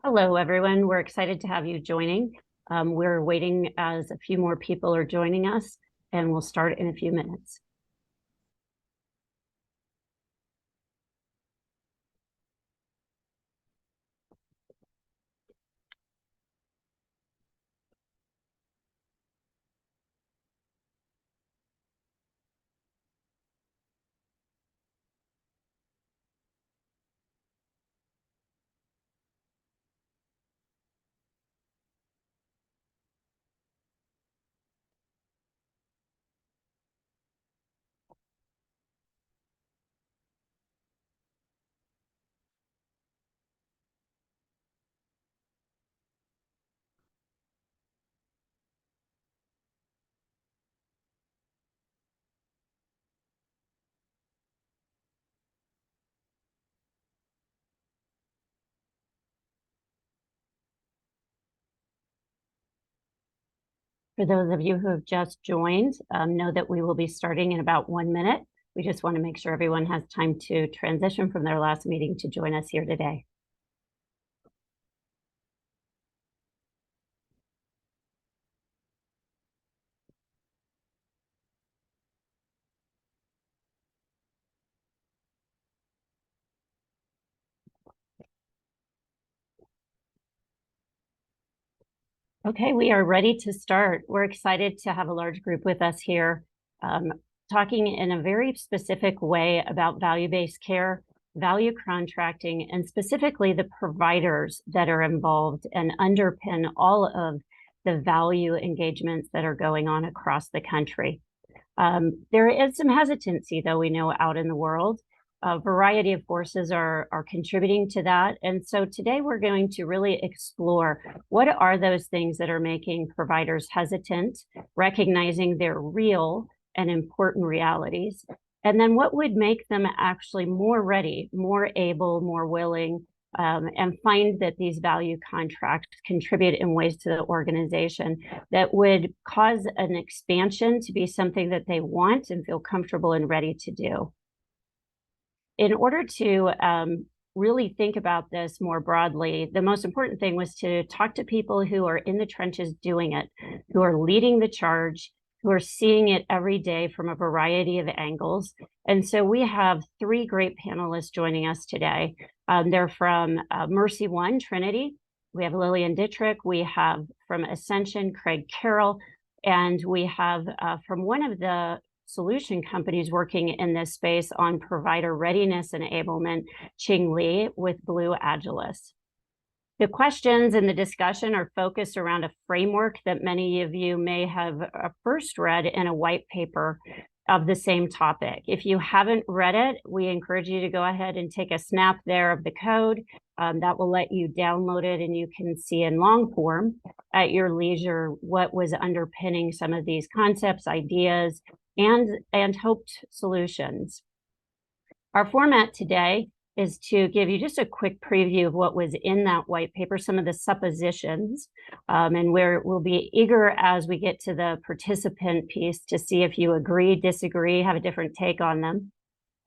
Hello, everyone. We're excited to have you joining. We're waiting as a few more people are joining us, and we'll start in a few minutes. For those of you who have just joined, know that we will be starting in about 1 minute. We just want to make sure everyone has time to transition from their last meeting to join us here today. Okay, we are ready to start. We're excited to have a large group with us here, talking in a very specific way about value-based care, value contracting, and specifically the providers that are involved and underpin all of the value engagements that are going on across the country. There is some hesitancy, though, we know, out in the world. A variety of forces are contributing to that. And so today we're going to really explore what are those things that are making providers hesitant, recognizing their real and important realities, and then what would make them actually more ready, more able, more willing, and find that these value contracts contribute in ways to the organization that would cause an expansion to be something that they want and feel comfortable and ready to do. In order to really think about this more broadly, the most important thing was to talk to people who are in the trenches doing it, who are leading the charge, who are seeing it every day from a variety of angles. And so we have 3 great panelists joining us today. They're from MercyOne, Trinity. We have Lillian Dittrick. We have from Ascension, Craig Carroll. And we have from one of the solution companies working in this space on provider readiness and enablement, Ching Li with Blue Agilis. The questions in the discussion are focused around a framework that many of you may have first read in a white paper of the same topic. If you haven't read it, we encourage you to go ahead and take a snap there of the code. That will let you download it, and you can see in long form at your leisure what was underpinning some of these concepts, ideas, and hoped solutions. Our format today is to give you just a quick preview of what was in that white paper, some of the suppositions, and where we'll be eager as we get to the participant piece to see if you agree, disagree, have a different take on them.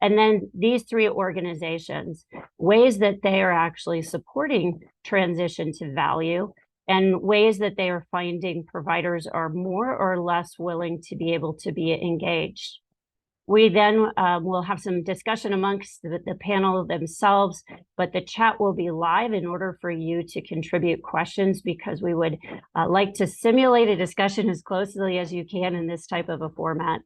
And then these 3 organizations, ways that they are actually supporting transition to value, and ways that they are finding providers are more or less willing to be able to be engaged. We then will have some discussion amongst the panel themselves, but the chat will be live in order for you to contribute questions, because we would like to simulate a discussion as closely as you can in this type of a format.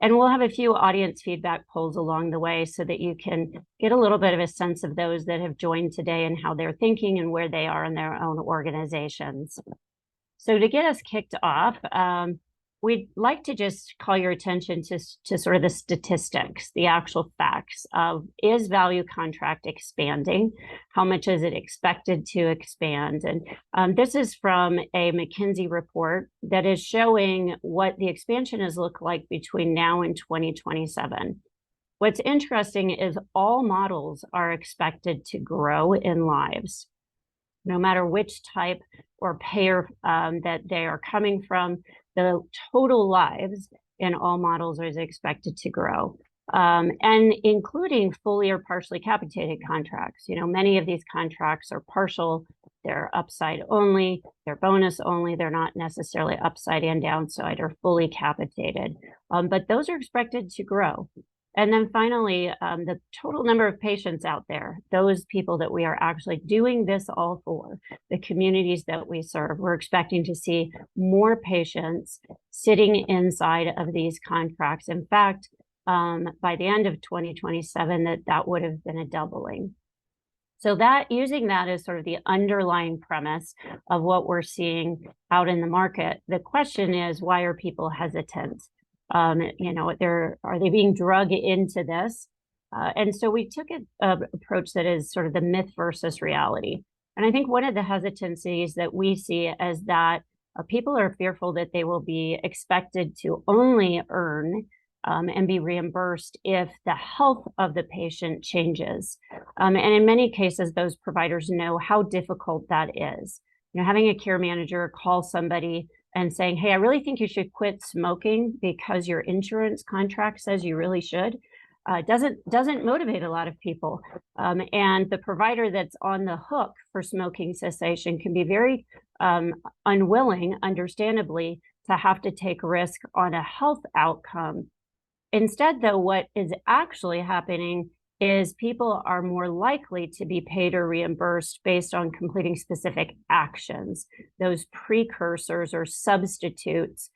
And we'll have a few audience feedback polls along the way so that you can get a little bit of a sense of those that have joined today and how they're thinking and where they are in their own organizations. So to get us kicked off, we'd like to just call your attention to sort of the statistics, the actual facts of, is value contract expanding? How much is it expected to expand? And this is from a McKinsey report that is showing what the expansion has looked like between now and 2027. What's interesting is all models are expected to grow in lives, no matter which type or payer that they are coming from. The total lives in all models is expected to grow, and including fully or partially capitated contracts. You know, many of these contracts are partial they're upside only, they're bonus only, they're not necessarily upside and downside or fully capitated. But those are expected to grow. And then finally, the total number of patients out there, those people that we are actually doing this all for, the communities that we serve, we're expecting to see more patients sitting inside of these contracts. In fact, by the end of 2027, that would have been a doubling. So that using that as sort of the underlying premise of what we're seeing out in the market, the question is, why are people hesitant? Are they being drugged into this? And so we took an approach that is sort of the myth versus reality. And I think one of the hesitancies that we see is that people are fearful that they will be expected to only earn and be reimbursed if the health of the patient changes. And in many cases, those providers know how difficult that is. Having a care manager call somebody and saying, hey, I really think you should quit smoking because your insurance contract says you really should, doesn't motivate a lot of people. And the provider that's on the hook for smoking cessation can be very unwilling, understandably, to have to take risk on a health outcome. Instead, though, what is actually happening is people are more likely to be paid or reimbursed based on completing specific actions, those precursors or substitutes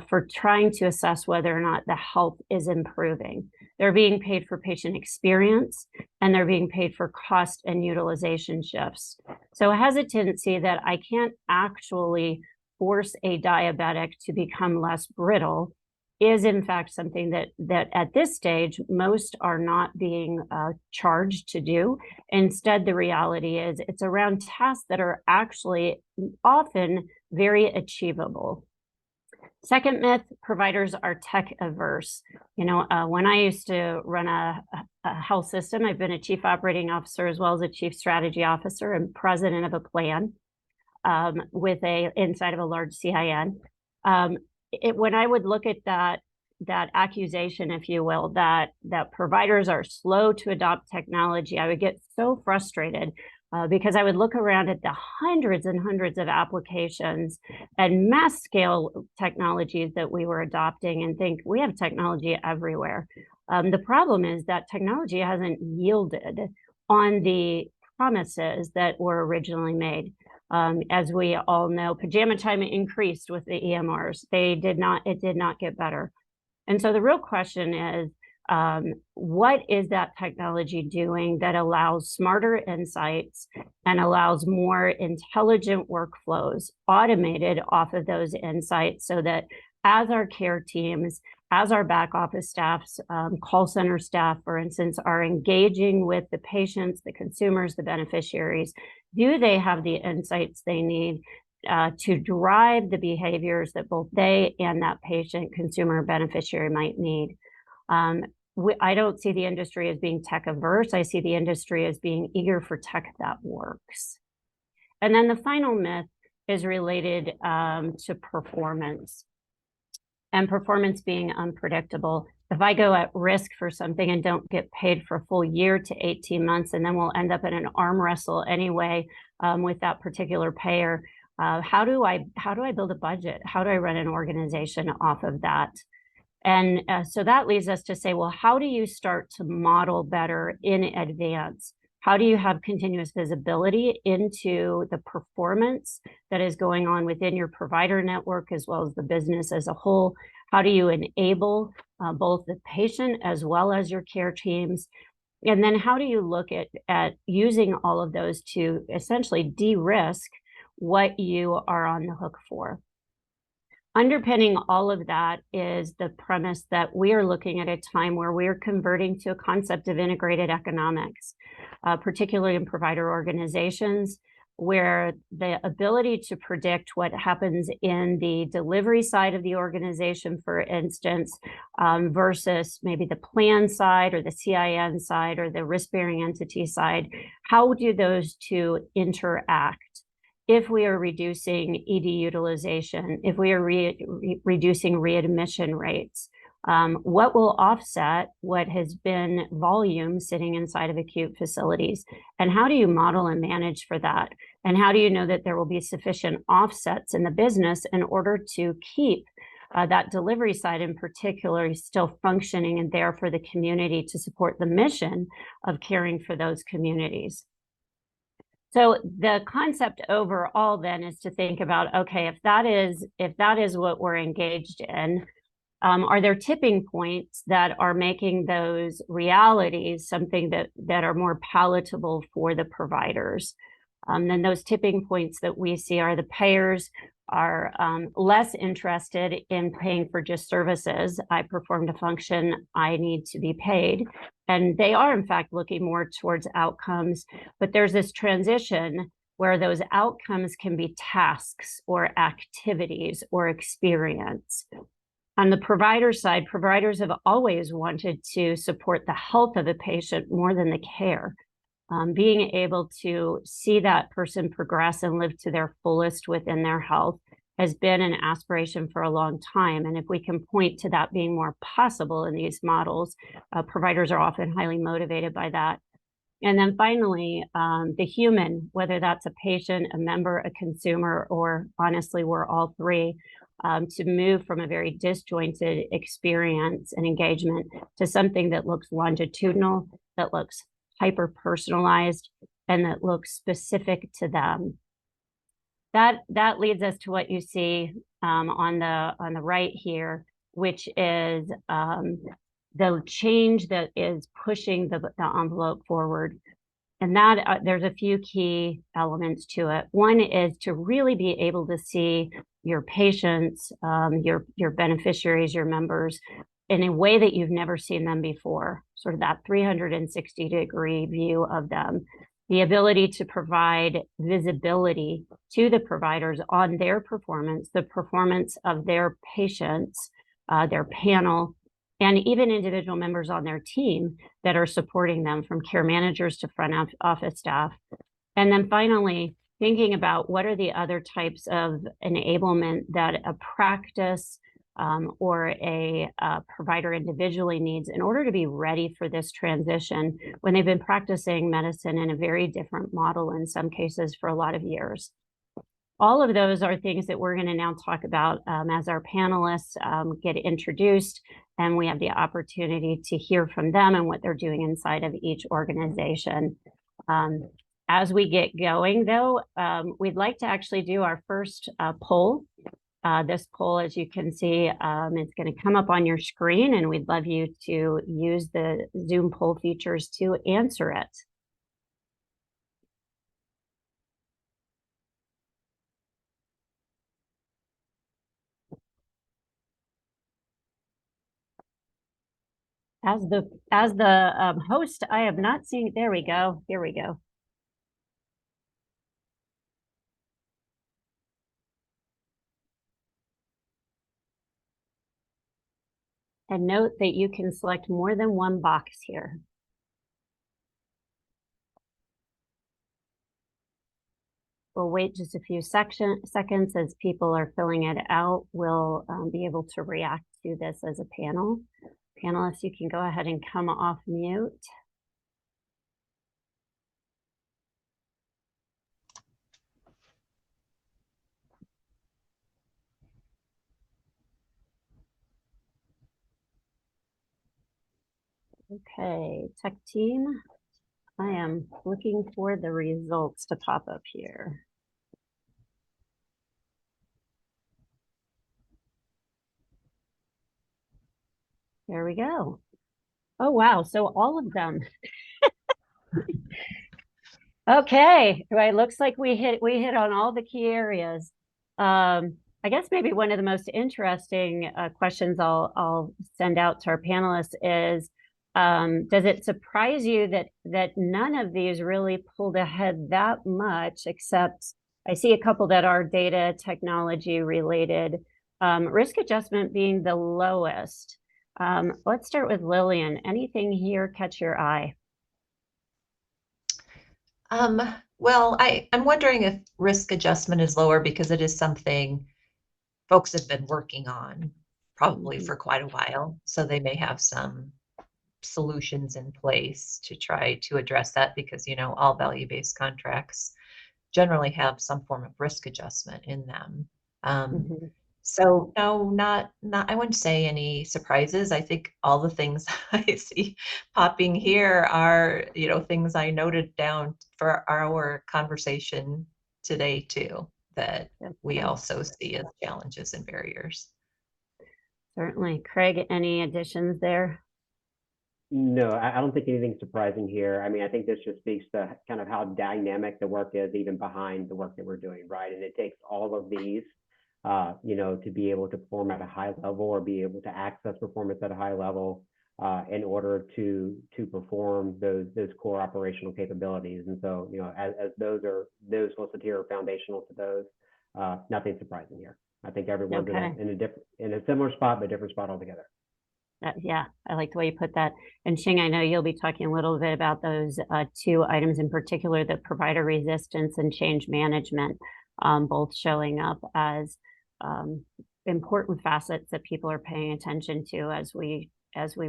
for trying to assess whether or not the health is improving. They're being paid for patient experience, and they're being paid for cost and utilization shifts. So a hesitancy that I can't actually force a diabetic to become less brittle is in fact something that at this stage, most are not being charged to do. Instead, the reality is it's around tasks that are actually often very achievable. Second myth, providers are tech averse. When I used to run a health system, I've been a chief operating officer as well as a chief strategy officer and president of a plan inside of a large CIN. When I would look at that accusation, if you will, that providers are slow to adopt technology, I would get so frustrated because I would look around at the hundreds and hundreds of applications and mass scale technologies that we were adopting and think we have technology everywhere. The problem is that technology hasn't yielded on the promises that were originally made. As we all know, pajama time increased with the EMRs. It did not get better. And so the real question is, what is that technology doing that allows smarter insights and allows more intelligent workflows automated off of those insights so that as our care teams, as our back office staffs, call center staff, for instance, are engaging with the patients, the consumers, the beneficiaries, do they have the insights they need to drive the behaviors that both they and that patient, consumer, beneficiary might need? I don't see the industry as being tech averse. I see the industry as being eager for tech that works. And then the final myth is related to performance. And performance being unpredictable. If I go at risk for something and don't get paid for a full year to 18 months, and then we'll end up in an arm wrestle anyway with that particular payer, how do I build a budget? How do I run an organization off of that? And so that leads us to say, well, how do you start to model better in advance? How do you have continuous visibility into the performance that is going on within your provider network as well as the business as a whole? How do you enable both the patient as well as your care teams? And then how do you look at using all of those to essentially de-risk what you are on the hook for? Underpinning all of that is the premise that we are looking at a time where we are converting to a concept of integrated economics, particularly in provider organizations, where the ability to predict what happens in the delivery side of the organization, for instance, versus maybe the plan side or the CIN side or the risk-bearing entity side, how do those two interact? If we are reducing ED utilization, if we are reducing readmission rates, What will offset what has been volume sitting inside of acute facilities? And how do you model and manage for that? And how do you know that there will be sufficient offsets in the business in order to keep that delivery side in particular still functioning and there for the community to support the mission of caring for those communities? So the concept overall then is to think about, okay, if that is what we're engaged in, are there tipping points that are making those realities something that are more palatable for the providers? Then those tipping points that we see are the payers are less interested in paying for just services. I performed a function, I need to be paid. And they are, in fact, looking more towards outcomes. But there's this transition where those outcomes can be tasks or activities or experience. On the provider side, providers have always wanted to support the health of a patient more than the care. Being able to see that person progress and live to their fullest within their health has been an aspiration for a long time. And if we can point to that being more possible in these models, providers are often highly motivated by that. And then finally, the human, whether that's a patient, a member, a consumer, or honestly, we're all three, to move from a very disjointed experience and engagement to something that looks longitudinal, that looks hyper-personalized, and that looks specific to them. That leads us to what you see on the right here, which is the change that is pushing the envelope forward. And that there's a few key elements to it. One is to really be able to see your patients, your beneficiaries, your members, in a way that you've never seen them before, sort of that 360-degree view of them. The ability to provide visibility to the providers on their performance, the performance of their patients, their panel, and even individual members on their team that are supporting them, from care managers to front office staff. And then finally, thinking about what are the other types of enablement that a practice or a provider individually needs in order to be ready for this transition when they've been practicing medicine in a very different model, in some cases for a lot of years. All of those are things that we're going to now talk about as our panelists get introduced, and we have the opportunity to hear from them and what they're doing inside of each organization. As we get going, though, we'd like to actually do our first poll. This poll, as you can see, it's going to come up on your screen, and we'd love you to use the Zoom poll features to answer it. As the host, I have not seen. There we go. Here we go. And note that you can select more than one box here. We'll wait just a few seconds as people are filling it out. We'll be able to react to this as a panel. Panelists, you can go ahead and come off mute. Okay, tech team, I am looking for the results to pop up here. There we go. Oh, wow. So all of them. Okay. Right. Looks like we hit on all the key areas. I guess maybe one of the most interesting questions I'll send out to our panelists is, does it surprise you that none of these really pulled ahead that much, except I see a couple that are data technology related, risk adjustment being the lowest. Let's start with Lillian. Anything here catch your eye? Well, I'm wondering if risk adjustment is lower because it is something folks have been working on probably for quite a while. So they may have some solutions in place to try to address that because, all value-based contracts generally have some form of risk adjustment in them. Mhm. So no, not I wouldn't say any surprises. I think all the things I see popping here are, things I noted down for our conversation today too, that we Okay, also see as challenges and barriers. certainly. Craig, any additions there? No, I don't think anything's surprising here. I mean, I think this just speaks to kind of how dynamic the work is, even behind the work that we're doing, right? And it takes all of these, to be able to perform at a high level or be able to access performance at a high level in order to perform those core operational capabilities. And so, as those listed here are foundational to those, nothing surprising here. I think everyone's Okay. in a similar spot, but different spot altogether. Yeah, I like the way you put that. And Ching, I know you'll be talking a little bit about those two items in particular, the provider resistance and change management, both showing up as important facets that people are paying attention to as we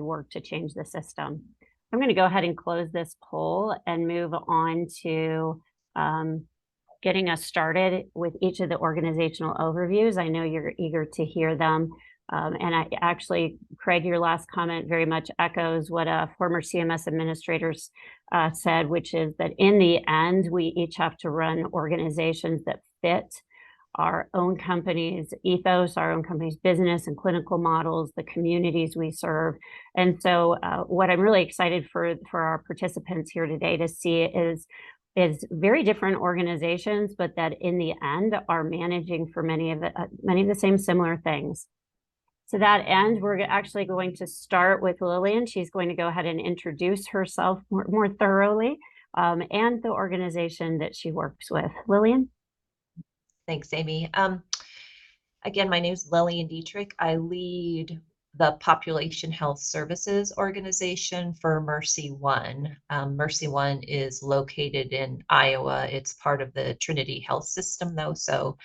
work to change the system. I'm going to go ahead and close this poll and move on to getting us started with each of the organizational overviews. I know you're eager to hear them. And I actually, Craig, your last comment very much echoes what former CMS administrators said, which is that in the end, we each have to run organizations that fit our own company's ethos, our own company's business and clinical models, the communities we serve. And so what I'm really excited for our participants here today to see is very different organizations, but that in the end are managing for many of the same similar things. To that end, we're actually going to start with Lillian. She's going to go ahead and introduce herself more thoroughly and the organization that she works with. Lillian? Thanks, Amy. Again, my name is Lillian Dittrick. I lead the Population Health Services organization for MercyOne. MercyOne is located in Iowa. It's part of the Trinity Health System, though, so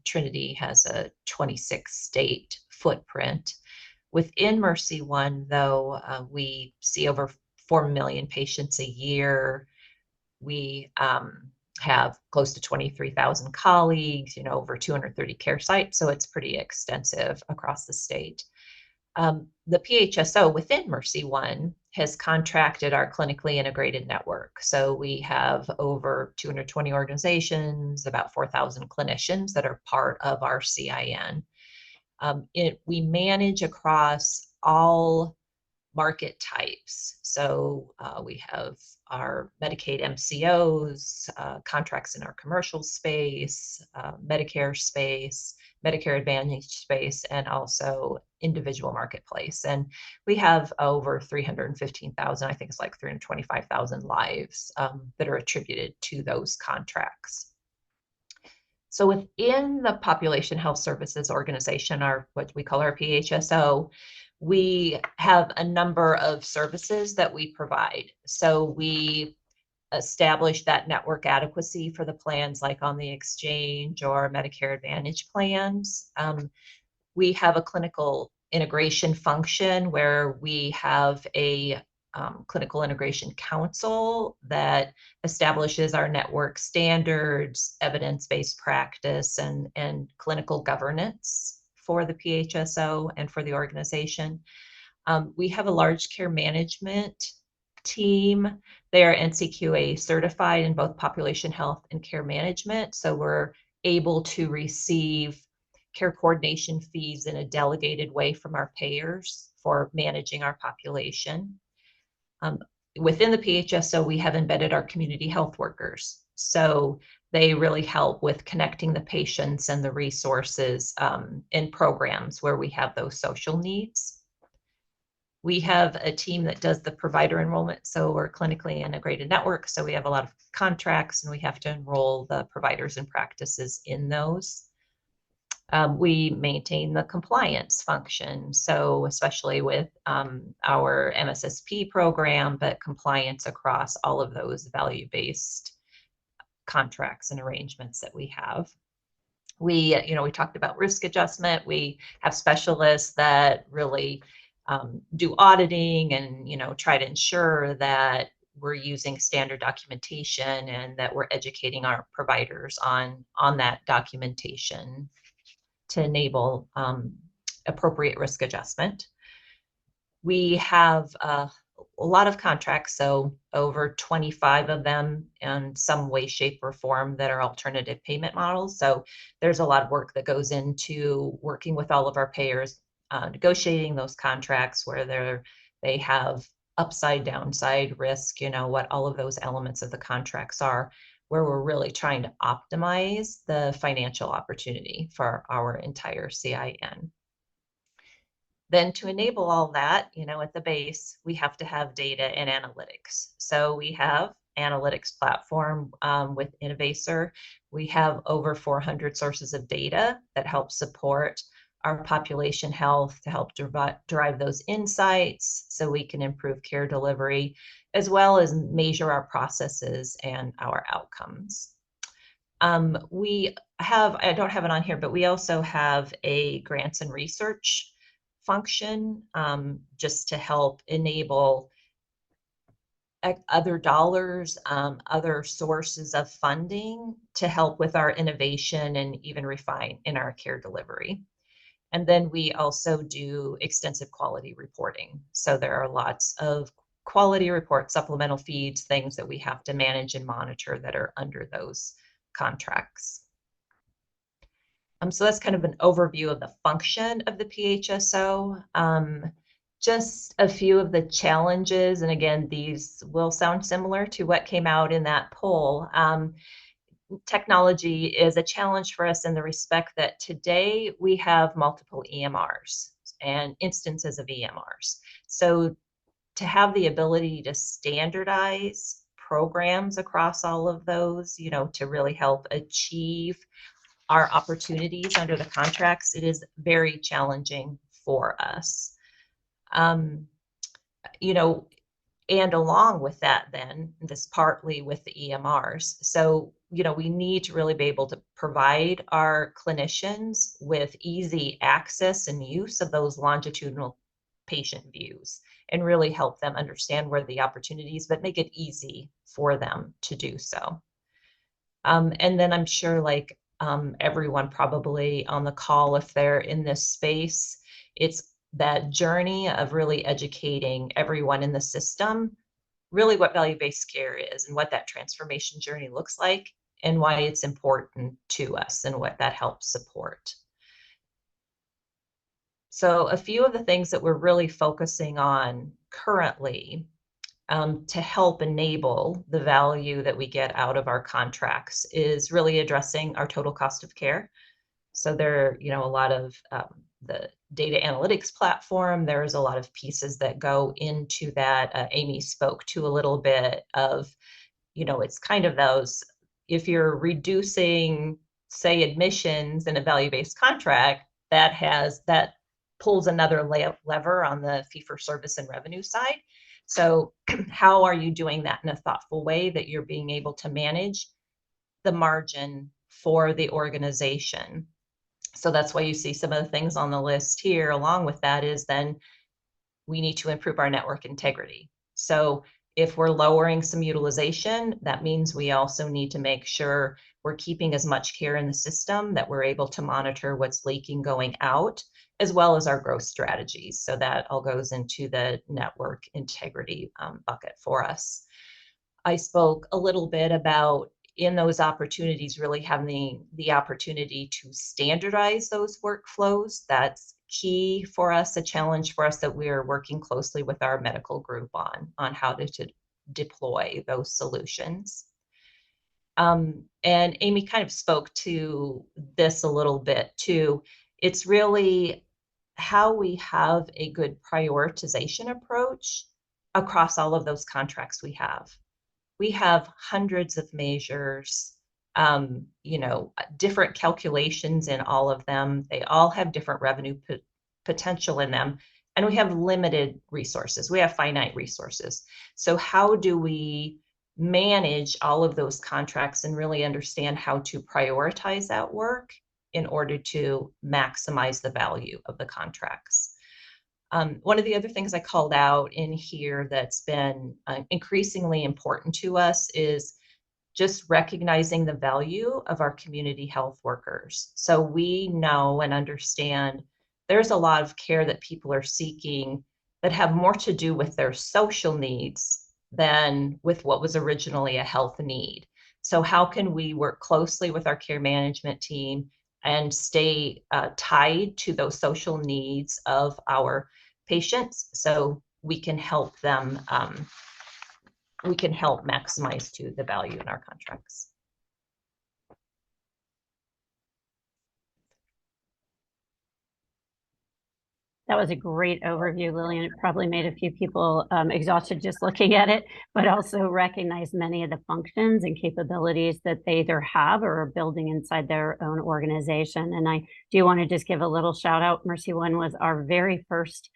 Trinity has a 26-state footprint. Within MercyOne, though, we see over 4 million patients a year. We have close to 23,000 colleagues, over 230 care sites, so it's pretty extensive across the state. The PHSO within MercyOne has contracted our clinically integrated network. So we have over 220 organizations, about 4,000 clinicians that are part of our CIN. We manage across all market types. So we have our Medicaid MCOs, contracts in our commercial space, Medicare space, Medicare Advantage space, and also individual marketplace. And we have over 315,000, I think it's like 325,000 lives that are attributed to those contracts. So within the Population Health Services organization, what we call our PHSO, we have a number of services that we provide. So we establish that network adequacy for the plans like on the exchange or Medicare Advantage plans. We have a clinical integration function where we have a clinical integration council that establishes our network standards, evidence-based practice, and clinical governance for the PHSO and for the organization. We have a large care management team. They are NCQA certified in both population health and care management. So we're able to receive care coordination fees in a delegated way from our payers for managing our population. Within the PHSO, we have embedded our community health workers. So they really help with connecting the patients and the resources in programs where we have those social needs. We have a team that does the provider enrollment. So we're a clinically integrated network. So we have a lot of contracts and we have to enroll the providers and practices in those. We maintain the compliance function. So especially with our MSSP program, but compliance across all of those value-based contracts and arrangements that we have. We talked about risk adjustment. We have specialists that really do auditing and, try to ensure that we're using standard documentation and that we're educating our providers on that documentation to enable appropriate risk adjustment. We have a lot of contracts, so over 25 of them in some way, shape, or form that are alternative payment models. So there's a lot of work that goes into working with all of our payers, negotiating those contracts where they have upside, downside risk, what all of those elements of the contracts are, where we're really trying to optimize the financial opportunity for our entire CIN. Then to enable all that, at the base, we have to have data and analytics. So we have analytics platform with Innovaccer. We have over 400 sources of data that help support our population health to help drive those insights so we can improve care delivery, as well as measure our processes and our outcomes. I don't have it on here, but we also have a grants and research function just to help enable other dollars, other sources of funding to help with our innovation and even refine in our care delivery. And then we also do extensive quality reporting. So there are lots of quality reports, supplemental feeds, things that we have to manage and monitor that are under those contracts. So that's kind of an overview of the function of the PHSO. Just a few of the challenges, and again, these will sound similar to what came out in that poll. Technology is a challenge for us in the respect that today we have multiple EMRs and instances of EMRs. So to have the ability to standardize programs across all of those, to really help achieve our opportunities under the contracts, it is very challenging for us. And along with that, then this partly with the EMRs. So, we need to really be able to provide our clinicians with easy access and use of those longitudinal patient views and really help them understand where the opportunities, but make it easy for them to do so. And then I'm sure everyone probably on the call, if they're in this space, it's that journey of really educating everyone in the system, really what value-based care is and what that transformation journey looks like and why it's important to us and what that helps support. So a few of the things that we're really focusing on currently to help enable the value that we get out of our contracts is really addressing our total cost of care. So there, a lot of the data analytics platform, there's a lot of pieces that go into that. Amy spoke to a little bit of, it's kind of those, if you're reducing, say, admissions in a value-based contract, that pulls another lever on the fee-for-service and revenue side. So how are you doing that in a thoughtful way that you're being able to manage the margin for the organization? So that's why you see some of the things on the list here. Along with that is then we need to improve our network integrity. So if we're lowering some utilization, that means we also need to make sure we're keeping as much care in the system that we're able to monitor what's leaking going out, as well as our growth strategies. So that all goes into the network integrity bucket for us. I spoke a little bit about in those opportunities, really having the opportunity to standardize those workflows. That's key for us, a challenge for us that we're working closely with our medical group on how to deploy those solutions. And Amy kind of spoke to this a little bit too. It's really how we have a good prioritization approach across all of those contracts we have. We have hundreds of measures, different calculations in all of them. They all have different revenue potential in them, and we have limited resources. We have finite resources. So how do we manage all of those contracts and really understand how to prioritize that work in order to maximize the value of the contracts. One of the other things I called out in here that's been increasingly important to us is just recognizing the value of our community health workers. So we know and understand there's a lot of care that people are seeking that have more to do with their social needs than with what was originally a health need. So how can we work closely with our care management team and stay tied to those social needs of our patients so we can help them, we can help maximize to the value in our contracts. That was a great overview, Lillian. It probably made a few people exhausted just looking at it, but also recognize many of the functions and capabilities that they either have or are building inside their own organization. And I do want to just give a little shout out. MercyOne was our very first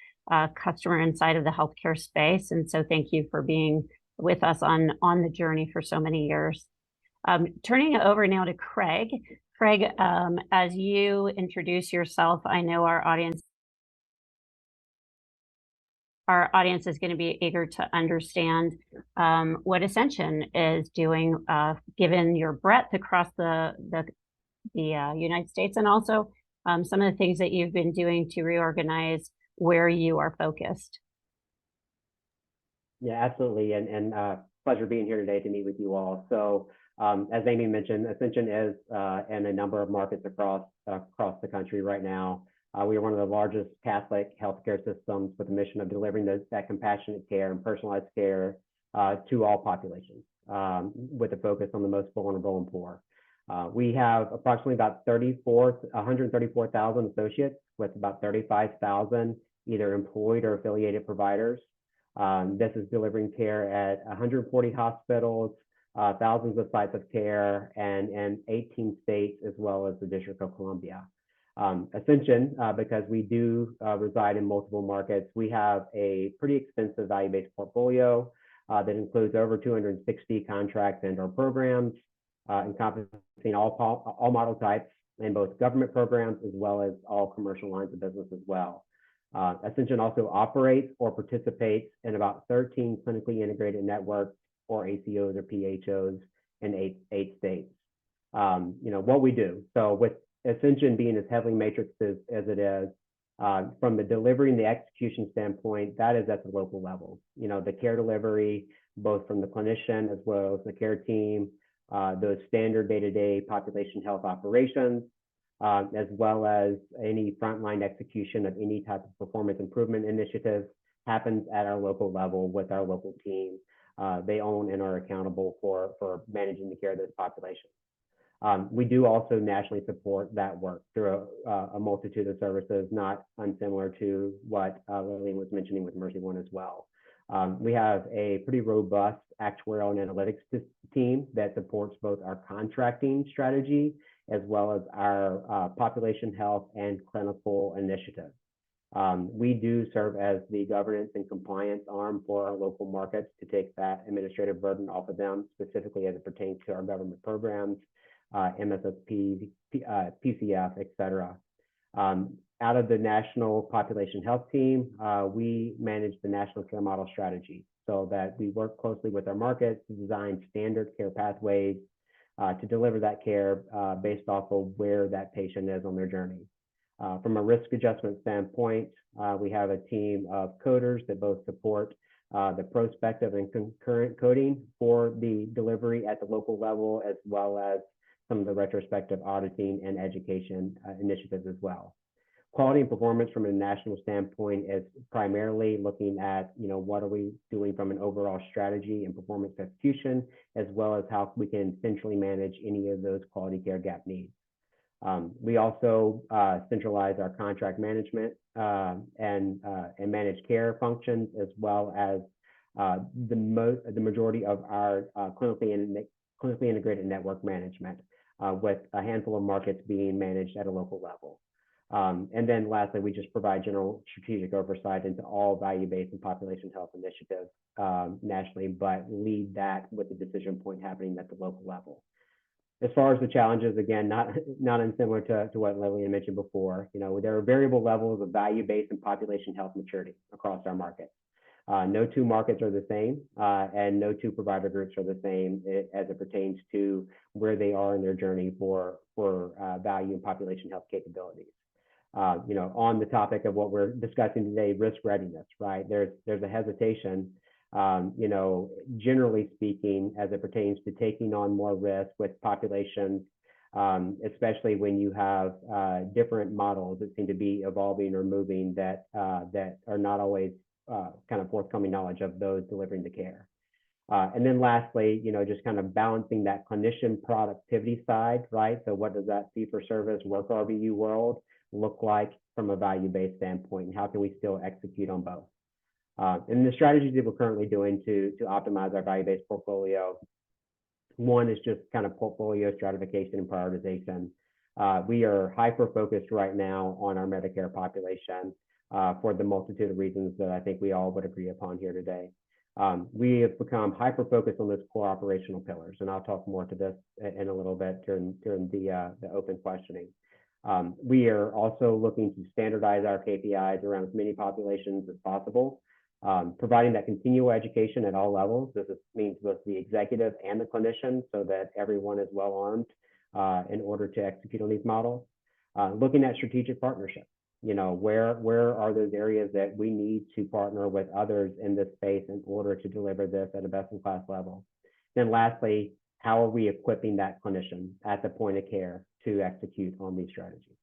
customer inside of the healthcare space. And so thank you for being with us on the journey for so many years. Turning it over now to Craig. Craig, as you introduce yourself, I know our audience is going to be eager to understand what Ascension is doing, given your breadth across the United States, and also some of the things that you've been doing to reorganize where you are focused. Yeah, absolutely, and pleasure being here today to meet with you all. So, as Amy mentioned, Ascension is in a number of markets across the country right now. We are one of the largest Catholic healthcare systems with the mission of delivering that compassionate care and personalized care to all populations, with a focus on the most vulnerable and poor. We have approximately about 134,000 associates, with about 35,000 either employed or affiliated providers. This is delivering care at 140 hospitals, thousands of sites of care, and 18 states, as well as the District of Columbia. Ascension, because we do reside in multiple markets, we have a pretty extensive value-based portfolio that includes over 260 contracts and/or programs, encompassing all model types in both government programs as well as all commercial lines of business as well. Ascension also operates or participates in about 13 clinically integrated networks, or ACOs or PHOs, in eight states. What we do. So with Ascension being as heavily matrixed as it is, from the delivery and the execution standpoint, that is at the local level. The care delivery, both from the clinician as well as the care team, those standard day-to-day population health operations, as well as any frontline execution of any type of performance improvement initiative, happens at our local level with our local team. They own and are accountable for managing the care of those populations. We do also nationally support that work through a multitude of services, not unsimilar to what Lillian was mentioning with MercyOne as well. We have a pretty robust actuarial and analytics team that supports both our contracting strategy as well as our population health and clinical initiatives. We do serve as the governance and compliance arm for our local markets to take that administrative burden off of them, specifically as it pertains to our government programs, MSSP, PCF, et cetera. Out of the National Population Health Team, we manage the National Care Model Strategy, so that we work closely with our markets to design standard care pathways to deliver that care based off of where that patient is on their journey. From a risk adjustment standpoint, we have a team of coders that both support the prospective and concurrent coding for the delivery at the local level, as well as some of the retrospective auditing and education initiatives as well. Quality and performance from a national standpoint is primarily looking at, what are we doing from an overall strategy and performance execution, as well as how we can centrally manage any of those quality care gap needs. We also centralize our contract management and managed care functions, as well as the majority of our clinically integrated network management, with a handful of markets being managed at a local level. And then lastly, we just provide general strategic oversight into all value-based and population health initiatives nationally, but lead that with the decision point happening at the local level. As far as the challenges, again, not unsimilar to what Lillian mentioned before, there are variable levels of value-based and population health maturity across our markets. No two markets are the same, and no two provider groups are the same as it pertains to where they are in their journey for value and population health capabilities. On the topic of what we're discussing today, risk readiness, right? There's a hesitation, generally speaking, as it pertains to taking on more risk with populations, especially when you have different models that seem to be evolving or moving that are not always kind of forthcoming knowledge of those delivering the care. And then lastly, just kind of balancing that clinician productivity side, right? So what does that fee-for-service work RVU world look like from a value-based standpoint, and how can we still execute on both? And the strategies that we're currently doing to optimize our value-based portfolio, one is just kind of portfolio stratification and prioritization. We are hyper-focused right now on our Medicare population for the multitude of reasons that I think we all would agree upon here today. We have become hyper-focused on those core operational pillars, and I'll talk more to this in a little bit during the open questioning. We are also looking to standardize our KPIs around as many populations as possible, providing that continual education at all levels. This means both the executive and the clinician, so that everyone is well armed in order to execute on these models. Looking at strategic partnerships, where are those areas that we need to partner with others in this space in order to deliver this at a best-in-class level? Then lastly, how are we equipping that clinician at the point of care to execute on these strategies?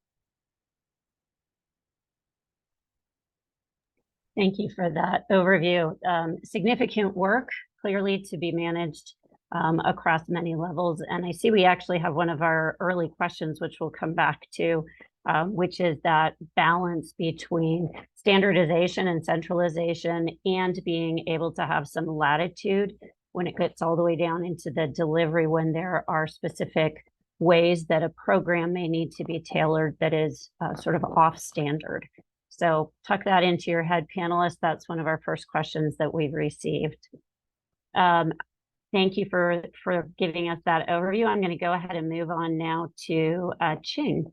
Thank you for that overview. Significant work, clearly, to be managed across many levels. And I see we actually have one of our early questions, which we'll come back to, which is that balance between standardization and centralization and being able to have some latitude when it gets all the way down into the delivery, when there are specific ways that a program may need to be tailored that is sort of off standard. So tuck that into your head, panelists. That's one of our first questions that we've received. Thank you for giving us that overview. I'm going to go ahead and move on now to Ching.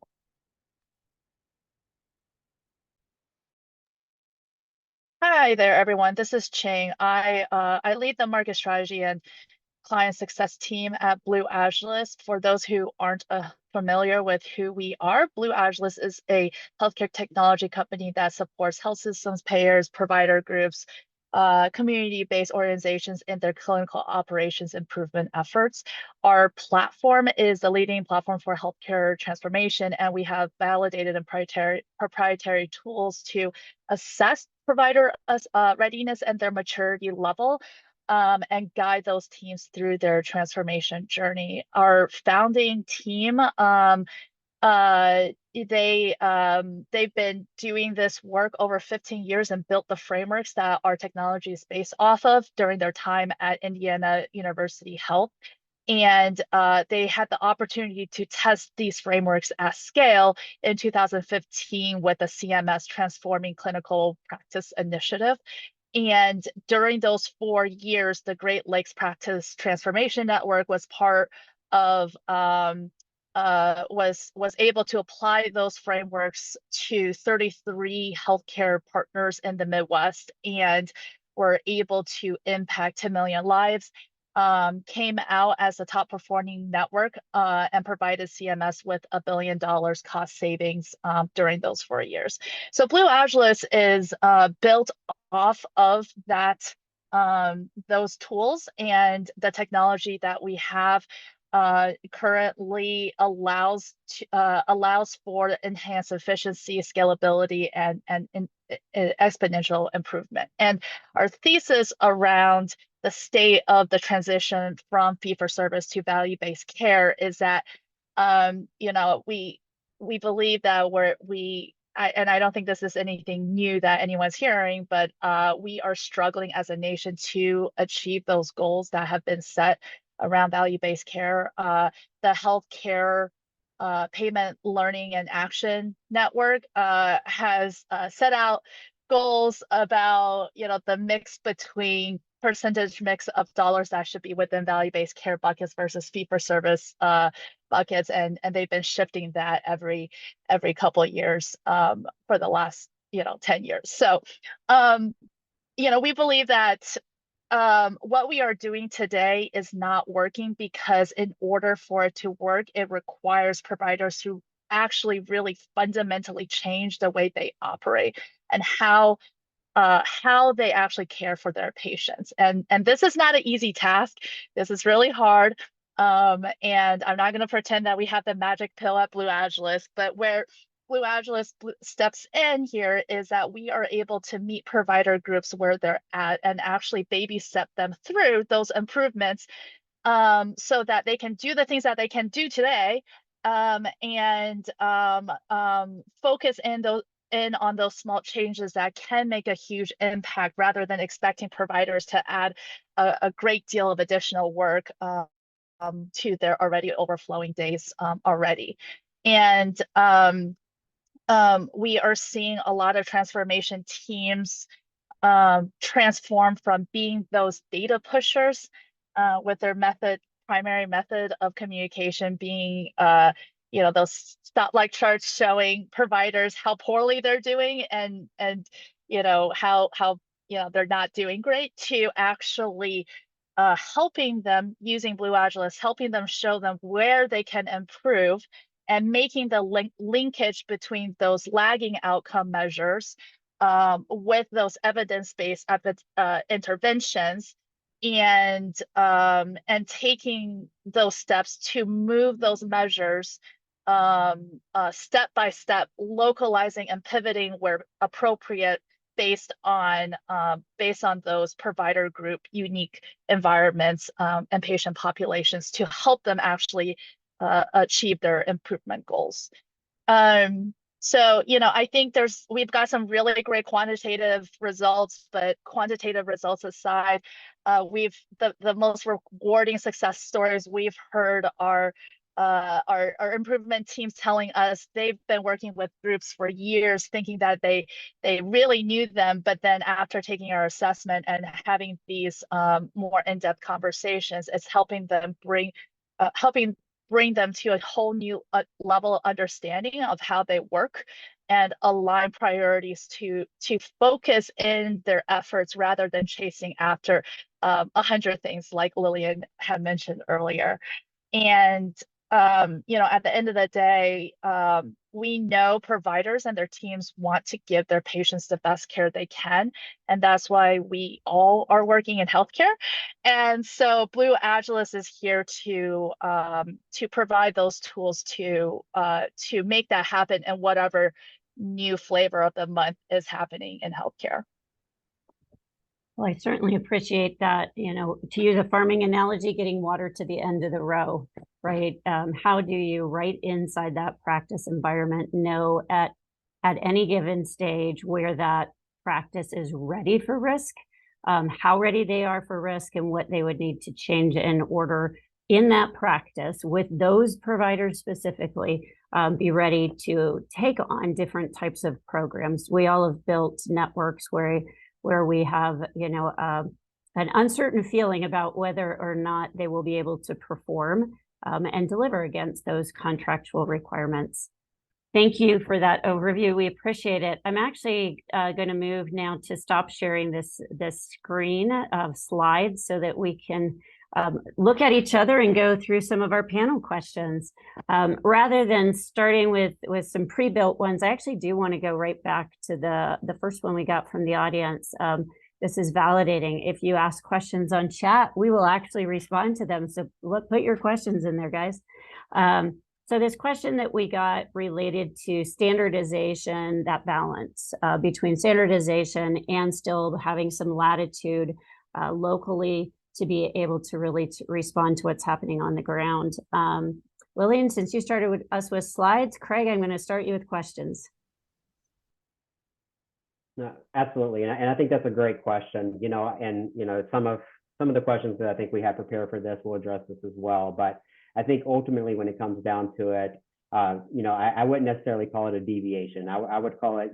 Hi there, everyone. This is Ching. I lead the market strategy and client success team at Blue Agilist. For those who aren't familiar with who we are, Blue Agilist is a healthcare technology company that supports health systems, payers, provider groups, community-based organizations in their clinical operations improvement efforts. Our platform is the leading platform for healthcare transformation, and we have validated and proprietary tools to assess provider readiness and their maturity level, and guide those teams through their transformation journey. Our founding team, they've been doing this work over 15 years and built the frameworks that our technology is based off of during their time at Indiana University Health. And they had the opportunity to test these frameworks at scale in 2015 with the CMS Transforming Clinical Practice Initiative. And during those 4 years, the Great Lakes Practice Transformation Network was part of was able to apply those frameworks to 33 healthcare partners in the Midwest, and were able to impact 10 million lives. Came out as a top performing network and provided CMS with $1 billion cost savings during those 4 years. So Blue Agilist is built off of that, those tools, and the technology that we have currently allows for enhanced efficiency, scalability, and exponential improvement. And our thesis around the state of the transition from fee-for-service to value-based care is that, we believe that and I don't think this is anything new that anyone's hearing, but we are struggling as a nation to achieve those goals that have been set around value-based care. The Healthcare Payment Learning and Action Network has set out goals about, the mix between percentage mix of dollars that should be within value-based care buckets versus fee-for-service buckets, and they've been shifting that every couple of years for the last 10 years. So we believe that what we are doing today is not working because in order for it to work, it requires providers to actually really fundamentally change the way they operate and how they actually care for their patients. And this is not an easy task. This is really hard. And I'm not going to pretend that we have the magic pill at Blue Agilus, but where Blue Agilus steps in here is that we are able to meet provider groups where they're at and actually baby step them through those improvements so that they can do the things that they can do today and focus in on those small changes that can make a huge impact rather than expecting providers to add a great deal of additional work to their already overflowing days already. And we are seeing a lot of transformation teams transform from being those data pushers with their primary method of communication being those stoplight charts showing providers how poorly they're doing and how they're not doing great, to actually helping them using Blue Agilus, helping them show them where they can improve and making the linkage between those lagging outcome measures with those evidence-based interventions and taking those steps to move those measures step by step, localizing and pivoting where appropriate based on those provider group unique environments and patient populations to help them actually achieve their improvement goals. So, I think we've got some really great quantitative results, but quantitative results aside, the most rewarding success stories we've heard are our improvement teams telling us they've been working with groups for years, thinking that they really knew them, but then after taking our assessment and having these more in-depth conversations, it's helping them bring them to a whole new level of understanding of how they work and align priorities to focus in their efforts rather than chasing after 100 things like Lillian had mentioned earlier. And at the end of the day, we know providers and their teams want to give their patients the best care they can, and that's why we all are working in healthcare. And so Blue Agilus is here to provide those tools to make that happen in whatever new flavor of the month is happening in healthcare. Well, I certainly appreciate that, to use a farming analogy, getting water to the end of the row, right? How do you, right inside that practice environment, know at any given stage where that practice is ready for risk, how ready they are for risk, and what they would need to change in order in that practice with those providers specifically, be ready to take on different types of programs. We all have built networks where we have, an uncertain feeling about whether or not they will be able to perform and deliver against those contractual requirements. Thank you for that overview. We appreciate it. I'm actually going to move now to stop sharing this screen of slides so that we can look at each other and go through some of our panel questions. Rather than starting with some pre-built ones, I actually do want to go right back to the first one we got from the audience. This is validating. If you ask questions on chat, we will actually respond to them. So put your questions in there, guys. So this question that we got related to standardization, that balance between standardization and still having some latitude locally to be able to really respond to what's happening on the ground. Lillian, since you started with us with slides, Craig, I'm going to start you with questions. No, absolutely, and I think that's a great question. Some of the questions that I think we have prepared for this will address this as well. But I think ultimately, when it comes down to it, I wouldn't necessarily call it a deviation. I would call it,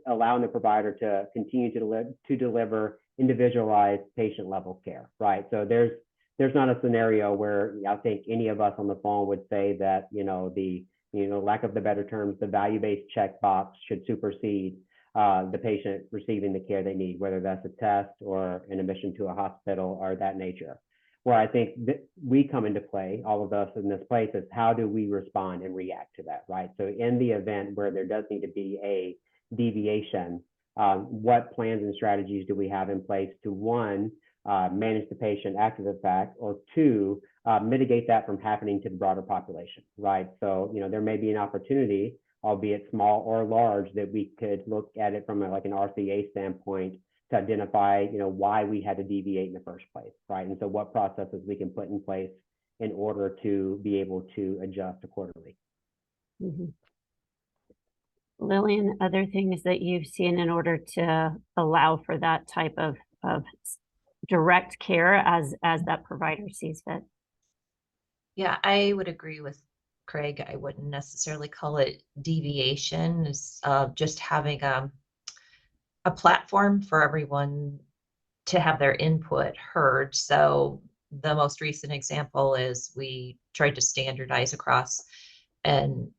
allowing the provider to continue to deliver individualized patient level care, right? So there's not a scenario where I think any of us on the phone would say that, lack of the better terms, the value-based checkbox should supersede the patient receiving the care they need, whether that's a test or an admission to a hospital or that nature. Where I think that we come into play, all of us in this place, is how do we respond and react to that, right? So in the event where there does need to be a deviation, what plans and strategies do we have in place to, one, manage the patient after the fact, or two, mitigate that from happening to the broader population, right? So, there may be an opportunity, albeit small or large, that we could look at it from like an RCA standpoint to identify, why we had to deviate in the first place, right? And so what processes we can put in place in order to be able to adjust accordingly. Mm-hmm. Lillian, other things that you've seen in order to allow for that type of direct care as that provider sees fit? Yeah, I would agree with Craig. I wouldn't necessarily call it deviation. It's just having a platform for everyone to have their input heard. So the most recent example is we tried to standardize across an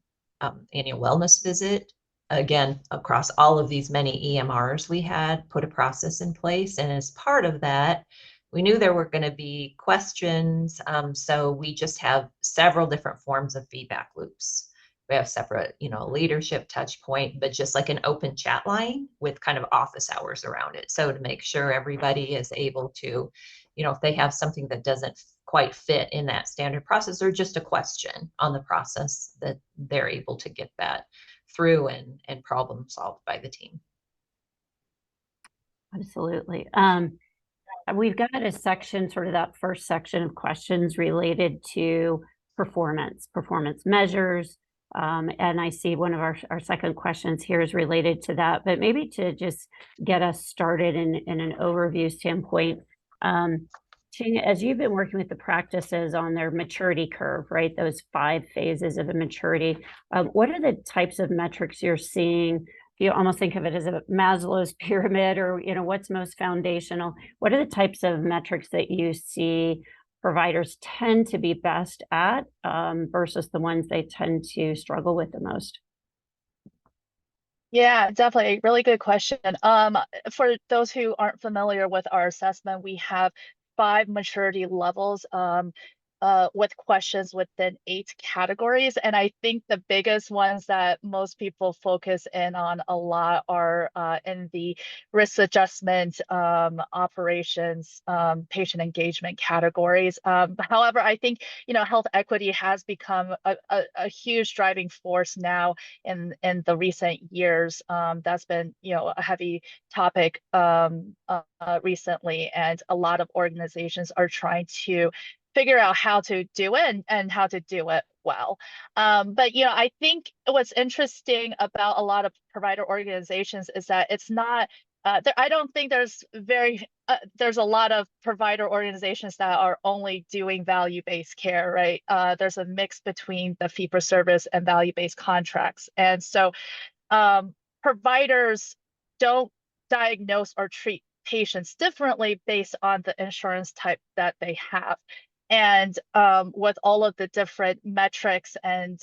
annual wellness visit. Again, across all of these many EMRs, we had put a process in place. And as part of that, we knew there were going to be questions. So we just have several different forms of feedback loops. We have separate, leadership touch point, but just like an open chat line with kind of office hours around it. So to make sure everybody is able to, if they have something that doesn't quite fit in that standard process or just a question on the process, that they're able to get that through and problem solved by the team. Absolutely. We've got a section, sort of that first section of questions related to performance measures. And I see one of our second questions here is related to that, but maybe to just get us started in an overview standpoint, Ching, as you've been working with the practices on their maturity curve, right? Those 5 phases of a maturity, what are the types of metrics you're seeing? You almost think of it as a Maslow's pyramid, or, what's most foundational? What are the types of metrics that you see providers tend to be best at versus the ones they tend to struggle with the most? Yeah, definitely. Really good question. For those who aren't familiar with our assessment, we have 5 maturity levels with questions within 8 categories. And I think the biggest ones that most people focus in on a lot are in the risk adjustment, operations, patient engagement categories. However, I think, health equity has become a huge driving force now in the recent years. That's been, a heavy topic recently, and a lot of organizations are trying to figure out how to do it and how to do it well. But I think what's interesting about a lot of provider organizations is that it's not I don't think there's a lot of provider organizations that are only doing value-based care, right? There's a mix between the fee-for-service and value-based contracts. And so providers don't diagnose or treat patients differently based on the insurance type that they have. And with all of the different metrics and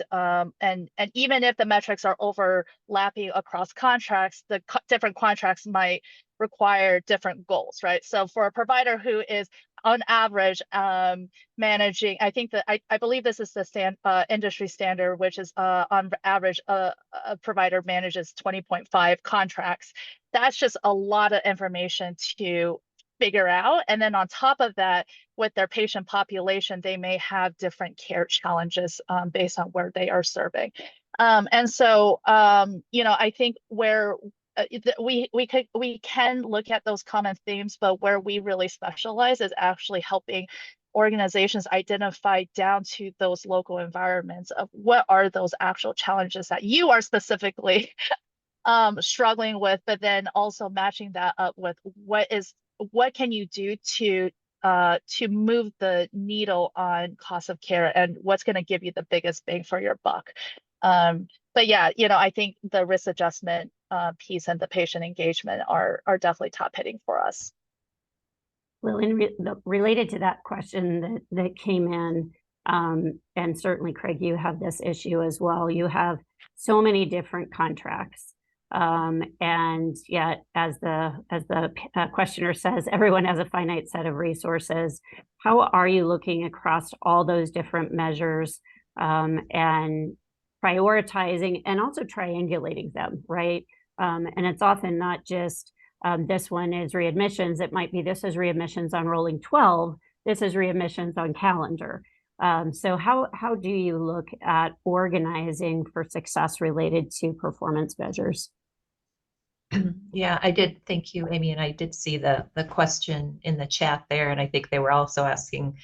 even if the metrics are overlapping across contracts, the different contracts might require different goals, right? So for a provider who is on average managing, I think that I believe this is the industry standard, which is on average a provider manages 20.5 contracts. That's just a lot of information to figure out. And then on top of that, with their patient population, they may have different care challenges based on where they are serving. And so, I think where we can look at those common themes, but where we really specialize is actually helping organizations identify down to those local environments of what are those actual challenges that you are specifically struggling with, but then also matching that up with what can you do to move the needle on cost of care and what's going to give you the biggest bang for your buck. But yeah, I think the risk adjustment piece and the patient engagement are definitely top hitting for us. Lillian, related to that question that came in, and certainly Craig, you have this issue as well. You have so many different contracts, and yet, as the questioner says, everyone has a finite set of resources. How are you looking across all those different measures and prioritizing and also triangulating them, right? And it's often not just this one is readmissions. It might be this is readmissions on rolling 12. This is readmissions on calendar. So how do you look at organizing for success related to performance measures? Yeah, I did. Thank you, Amy. And I did see the question in the chat there. And I think they were also asking,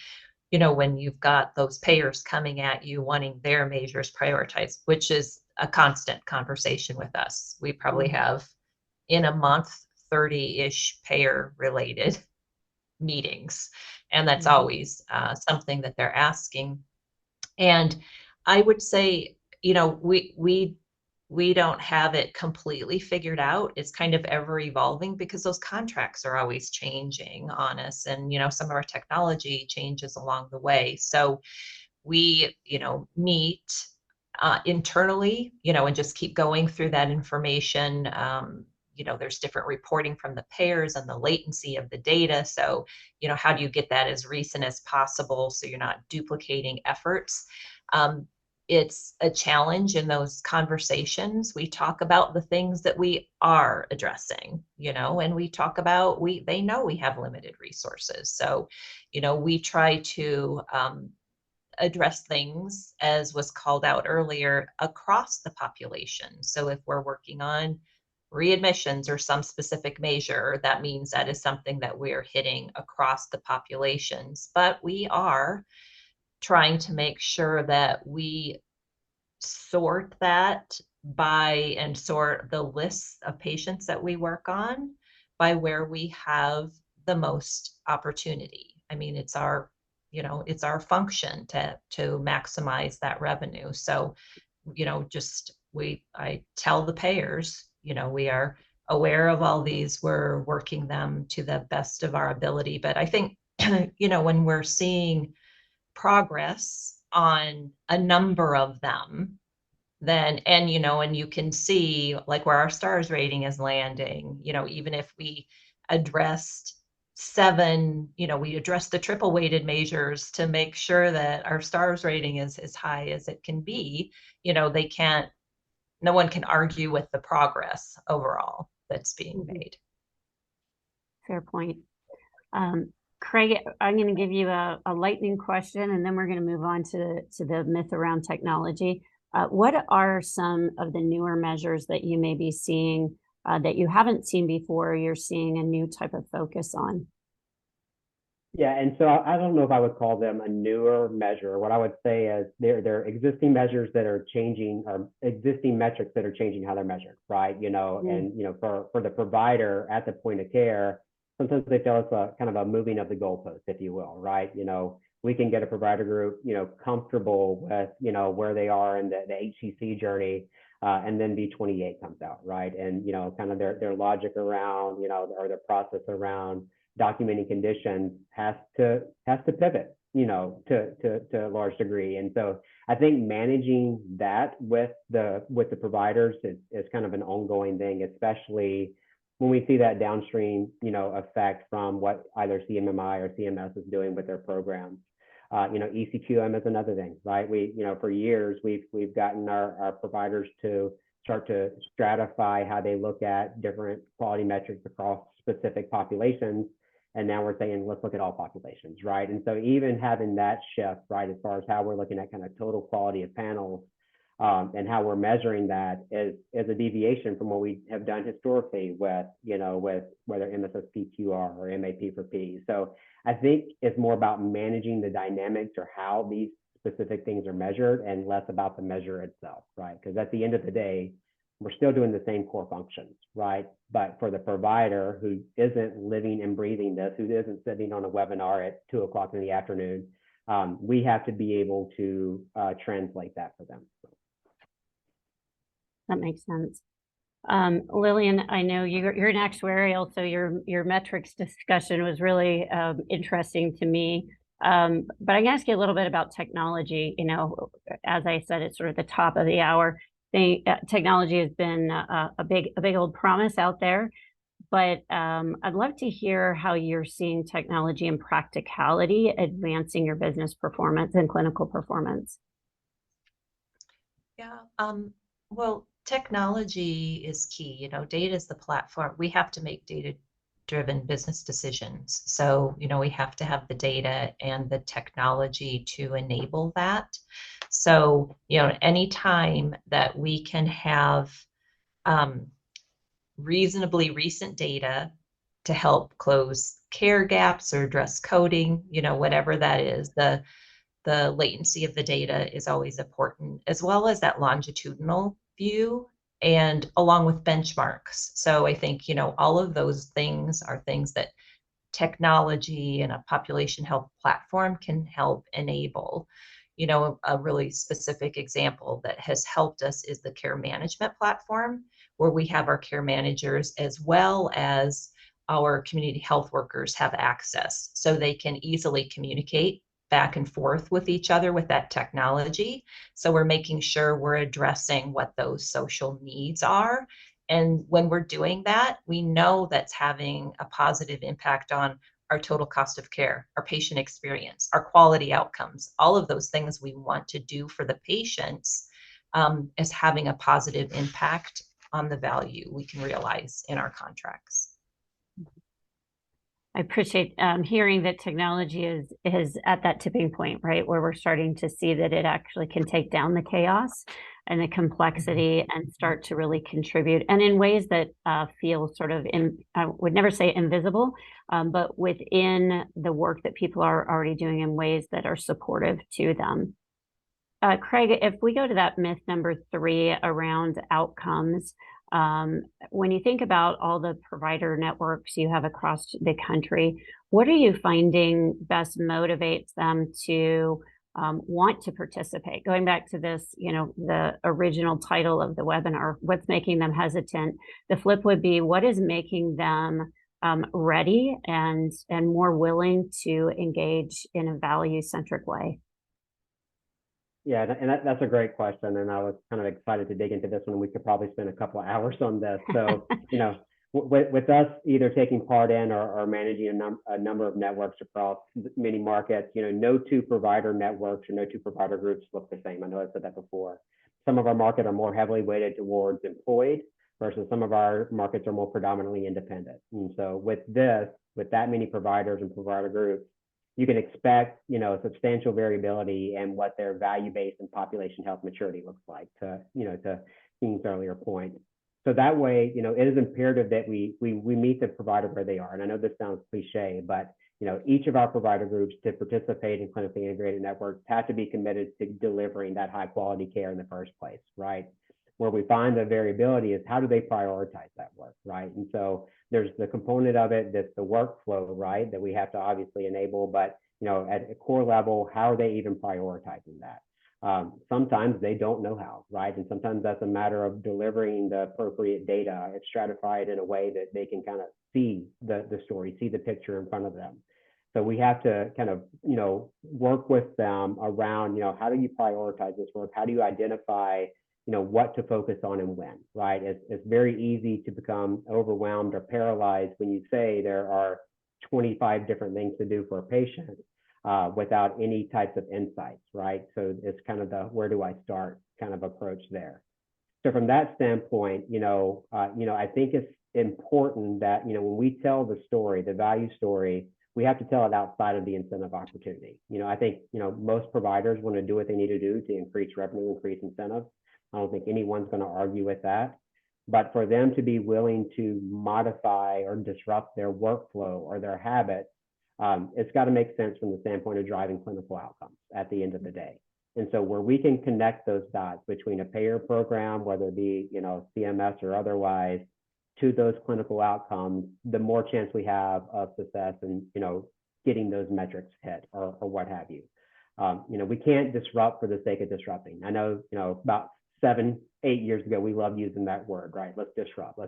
when you've got those payers coming at you wanting their measures prioritized, which is a constant conversation with us. We probably have in a month 30-ish payer related meetings, and that's always something that they're asking. And I would say, we don't have it completely figured out. It's kind of ever evolving because those contracts are always changing on us, and some of our technology changes along the way. So we meet internally, and just keep going through that information. There's different reporting from the payers and the latency of the data. So, how do you get that as recent as possible so you're not duplicating efforts? It's a challenge in those conversations. We talk about the things that we are addressing, and we talk about, they know we have limited resources. So, we try to address things, as was called out earlier, across the population. So if we're working on readmissions or some specific measure, that means that is something that we're hitting across the populations. But we are trying to make sure that we sort that and sort the lists of patients that we work on by where we have the most opportunity. I mean, it's our function to maximize that revenue. So, I tell the payers, we are aware of all these, we're working them to the best of our ability. But I think, when we're seeing progress on a number of them, then, and you can see like where our stars rating is landing, even if we addressed 7, we address the triple weighted measures to make sure that our stars rating is as high as it can be. No one can argue with the progress overall that's being made. Fair point. Craig, I'm going to give you a lightning question, and then we're going to move on to the myth around technology. What are some of the newer measures that you may be seeing that you haven't seen before, you're seeing a new type of focus on? Yeah, and so I don't know if I would call them a newer measure. What I would say is they're existing measures that are changing, or existing metrics that are changing how they're measured, right? And for the provider at the point of care, sometimes they feel it's a kind of a moving of the goalpost, if you will, right? We can get a provider group, comfortable with, where they are in the HCC journey, and then V28 comes out, right? And, kind of their logic around, or their process around documenting conditions has to pivot, to a large degree. And so I think managing that with the providers is kind of an ongoing thing, especially when we see that downstream, effect from what either CMMI or CMS is doing with their programs. ECQM is another thing, right? We, for years, we've gotten our providers to start to stratify how they look at different quality metrics across specific populations. And now we're saying, let's look at all populations, right? And so even having that shift, right, as far as how we're looking at kind of total quality of panels, and how we're measuring that is a deviation from what we have done historically with whether MSSPQR or MAP for P. So I think it's more about managing the dynamics or how these specific things are measured and less about the measure itself, right? Because at the end of the day, we're still doing the same core functions, right? But for the provider who isn't living and breathing this, who isn't sitting on a webinar at 2 o'clock in the afternoon, we have to be able to translate that for them. That makes sense. Lillian, I know you're an actuarial, so your metrics discussion was really interesting to me. But I'm gonna ask you a little bit about technology. You know, as I said, it's sort of the top of the hour. Technology has been a big old promise out there, but I'd love to hear how you're seeing technology and practicality advancing your business performance and clinical performance. Yeah, well, technology is key. You know, data is the platform. We have to make data-driven business decisions. So, you know, we have to have the data and the technology to enable that. So, you know, anytime that we can have reasonably recent data to help close care gaps or address coding, you know, whatever that is, the latency of the data is always important, as well as that longitudinal view and along with benchmarks. So I think, you know, all of those things are things that technology and a population health platform can help enable. You know, a really specific example that has helped us is the care management platform, where we have our care managers as well as our community health workers have access, so they can easily communicate back and forth with each other with that technology. So we're making sure we're addressing what those social needs are. And when we're doing that, we know that's having a positive impact on our total cost of care, our patient experience, our quality outcomes, all of those things we want to do for the patients is having a positive impact on the value we can realize in our contracts. I appreciate hearing that technology is at that tipping point, right, where we're starting to see that it actually can take down the chaos and the complexity and start to really contribute, and in ways that feel sort of, I would never say invisible, but within the work that people are already doing in ways that are supportive to them. Craig, if we go to that myth number 3 around outcomes, when you think about all the provider networks you have across the country, what are you finding best motivates them to want to participate? Going back to this, you know, the original title of the webinar, what's making them hesitant? The flip would be, what is making them ready and more willing to engage in a value-centric way? Yeah, and that's a great question, and I was kind of excited to dig into this one. We could probably spend a couple of hours on this. So, you know, with us either taking part in or managing a number of networks across many markets, you know, no 2 provider networks or no 2 provider groups look the same. I know I said that before. Some of our market are more heavily weighted towards employed versus some of our markets are more predominantly independent. And so with that many providers and provider groups, you can expect, you know, substantial variability in what their value-based and population health maturity looks like, to Keen's earlier point. So that way, you know, it is imperative that we meet the provider where they are. And I know this sounds cliche, but, you know, each of our provider groups to participate in clinically integrated networks have to be committed to delivering that high quality care in the first place, right? Where we find the variability is how do they prioritize that work, right? And so there's the component of it that's the workflow, right, that we have to obviously enable, but, you know, at a core level, how are they even prioritizing that? Sometimes they don't know how, right? And sometimes that's a matter of delivering the appropriate data, it's stratified in a way that they can kind of see the story, see the picture in front of them. So we have to kind of, you know, work with them around, you know, how do you prioritize this work? How do you identify, you know, what to focus on and when, right? It's very easy to become overwhelmed or paralyzed when you say there are 25 different things to do for a patient without any types of insights, right? So it's kind of the where do I start kind of approach there. So from that standpoint, you know, I think it's important that, you know, when we tell the story, the value story, we have to tell it outside of the incentive opportunity. You know, I think, you know, most providers want to do what they need to do to increase revenue, increase incentives. I don't think anyone's going to argue with that. But for them to be willing to modify or disrupt their workflow or their habits, it's got to make sense from the standpoint of driving clinical outcomes at the end of the day. And so where we can connect those dots between a payer program, whether it be, you know, CMS or otherwise, to those clinical outcomes, the more chance we have of success and, you know, getting those metrics hit or what have you. You know, we can't disrupt for the sake of disrupting. I know, you know, about 7, 8 years ago, we loved using that word, right? Let's disrupt.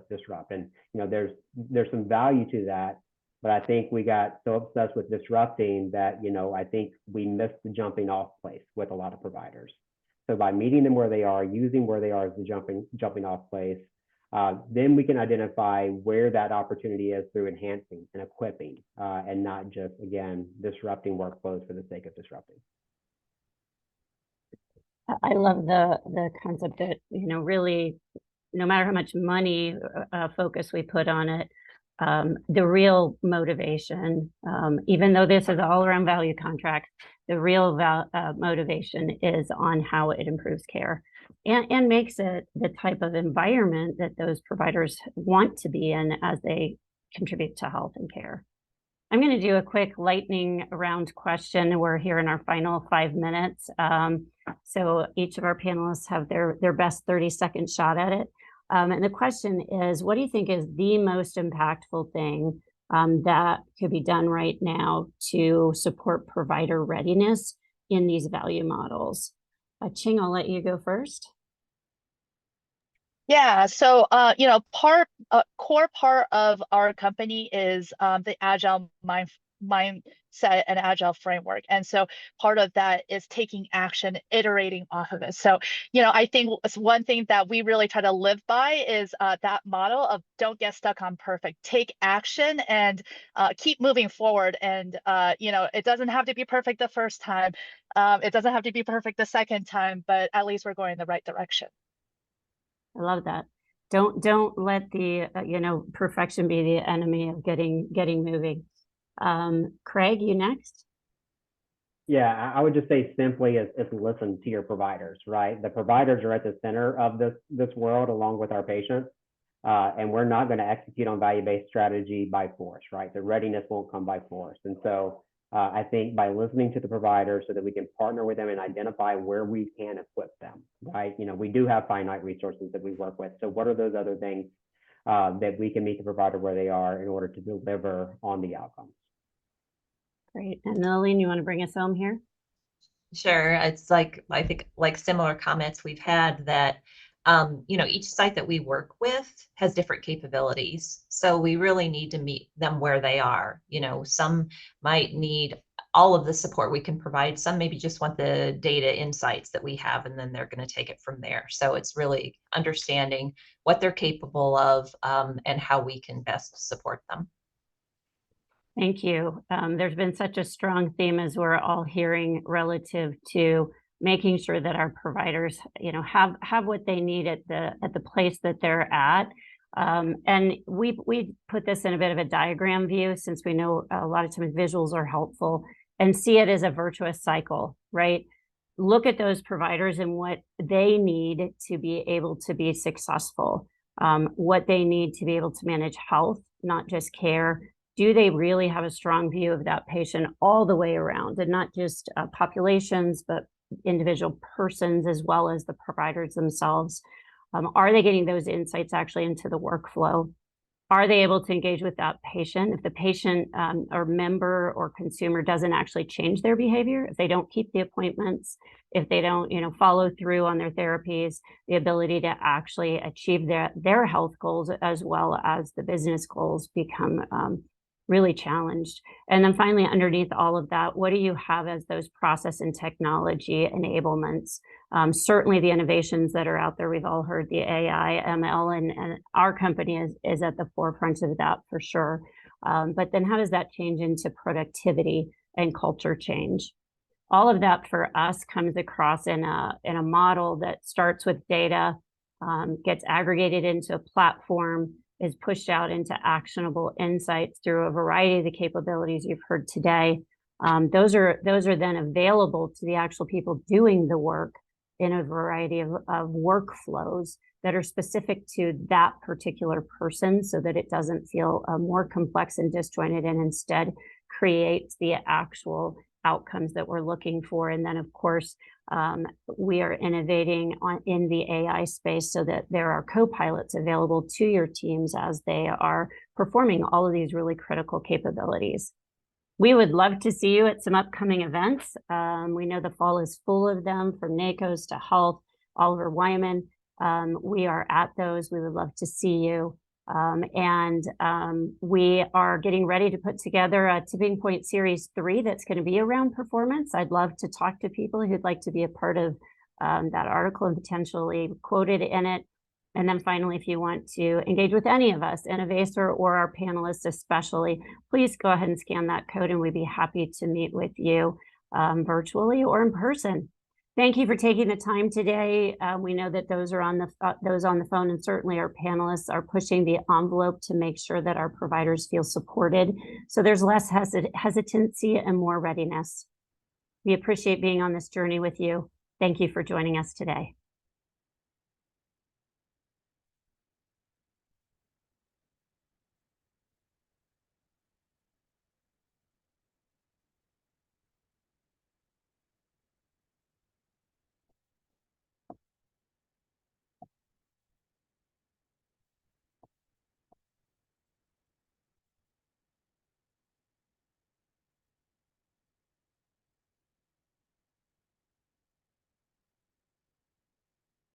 And, there's some value to that. But I think we got so obsessed with disrupting that, I think we missed the jumping off place with a lot of providers. So by meeting them where they are, using where they are as the jumping off place, then we can identify where that opportunity is through enhancing and equipping, and not just, again, disrupting workflows for the sake of disrupting. I love the concept that, really, no matter how much money focus we put on it, the real motivation, even though this is all around value contracts, the real motivation is on how it improves care and makes it the type of environment that those providers want to be in as they contribute to health and care. I'm going to do a quick lightning round question. We're here in our final 5 minutes. So each of our panelists have their best 30-second shot at it. And the question is, what do you think is the most impactful thing that could be done right now to support provider readiness in these value models? Ching, I'll let you go first. Yeah, so core part of our company is the agile mindset and agile framework. And so part of that is taking action, iterating off of it. So, I think one thing that we really try to live by is that model of don't get stuck on perfect, take action and keep moving forward. And, it doesn't have to be perfect the first time. It doesn't have to be perfect the second time, but at least we're going in the right direction. I love that. Don't let the perfection be the enemy of getting moving. Craig, you next. Yeah, I would just say simply is listen to your providers, right? The providers are at the center of this world along with our patients, and we're not going to execute on value-based strategy by force, right? The readiness won't come by force, and so I think by listening to the providers so that we can partner with them and identify where we can equip them, right? We do have finite resources that we work with. So what are those other things that we can meet the provider where they are in order to deliver on the outcomes? Great. And Lillian, you want to bring us home here? Sure. It's I think similar comments we've had that each site that we work with has different capabilities. So we really need to meet them where they are. Some might need all of the support we can provide. Some maybe just want the data insights that we have, and then they're going to take it from there. So it's really understanding what they're capable of and how we can best support them. Thank you. There's been such a strong theme as we're all hearing relative to making sure that our providers, have what they need at the place that they're at. And we put this in a bit of a diagram view, since we know a lot of times visuals are helpful, and see it as a virtuous cycle, right? Look at those providers and what they need to be able to be successful, what they need to be able to manage health, not just care. Do they really have a strong view of that patient all the way around, and not just populations, but individual persons as well as the providers themselves? Are they getting those insights actually into the workflow? Are they able to engage with that patient? If the patient or member or consumer doesn't actually change their behavior, if they don't keep the appointments, if they don't follow through on their therapies, the ability to actually achieve their health goals as well as the business goals become really challenged. And then finally, underneath all of that, what do you have as those process and technology enablements? Certainly the innovations that are out there, we've all heard the AI, ML, and our company is at the forefront of that for sure. But then how does that change into productivity and culture change? All of that for us comes across in a model that starts with data, gets aggregated into a platform, is pushed out into actionable insights through a variety of the capabilities you've heard today. Those are then available to the actual people doing the work in a variety of workflows that are specific to that particular person, so that it doesn't feel more complex and disjointed, and instead creates the actual outcomes that we're looking for. And then, of course, we are innovating in the AI space so that there are co-pilots available to your teams as they are performing all of these really critical capabilities. We would love to see you at some upcoming events. We know the fall is full of them, from NACOs to health. Oliver Wyman. We are at those. We would love to see you. We are getting ready to put together a Tipping Point Series 3 that's going to be around performance. I'd love to talk to people who'd like to be a part of that article and potentially quoted in it. And then finally, if you want to engage with any of us, Innovaccer or our panelists especially, please go ahead and scan that code and we'd be happy to meet with you virtually or in person. Thank you for taking the time today. We know that those on the phone and certainly our panelists are pushing the envelope to make sure that our providers feel supported. So there's less hesitancy and more readiness. We appreciate being on this journey with you. Thank you for joining us today.